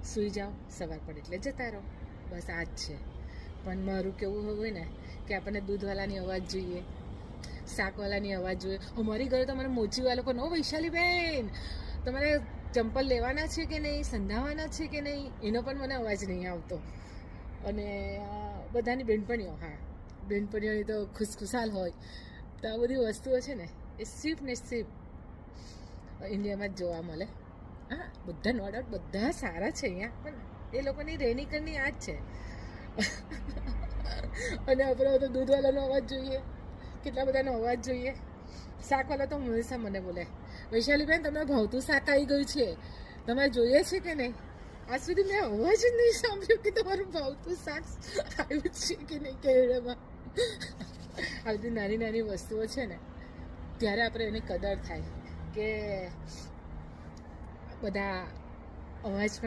સૂઈ જાઓ, સવાર પડે એટલે જતા રહો, બસ આ જ છે. પણ મારું કેવું હોય ને કે આપણને દૂધવાળાની અવાજ જોઈએ, શાકવાળાની અવાજ જોઈએ. અમારી ઘરે તો મને મોચીવાળા લોકો, નો વૈશાલીબેન તમારે ચંપલ લેવાના છે કે નહીં, સંધાવાના છે કે નહીં, એનો પણ મને અવાજ નહીં આવતો. અને બધાની બેનપણીઓ, હા બેનપણીઓની તો ખુશખુશાલ હોય. તો આ બધી વસ્તુઓ છે ને એ સિર્ફ ને સિર્ફ ઇન્ડિયામાં જ જોવા મળે. હા, બધા નો ડાઉટ બધા સારા છે અહીંયા, પણ એ લોકોની રહેણી કરની આ જ છે. અને આપણે તો દૂધવાળાનો અવાજ જોઈએ, કેટલા બધાનો અવાજ જોઈએ. શાકવાળા તો હંમેશા મને બોલે, વૈશાલીબેન તમને ભાવતું શાક આવી ગયું છે, તમારે જોઈએ છે કે નહીં? આજ સુધી મેં અવાજ જ નહીં સાંભળ્યું કે તમારું ભાવતું શાક આવ્યું છે કે નહીં કેળામાં. આ બધી નાની નાની વસ્તુઓ છે ને ત્યારે આપણે એની કદર થાય કે બધા અવાજ પણ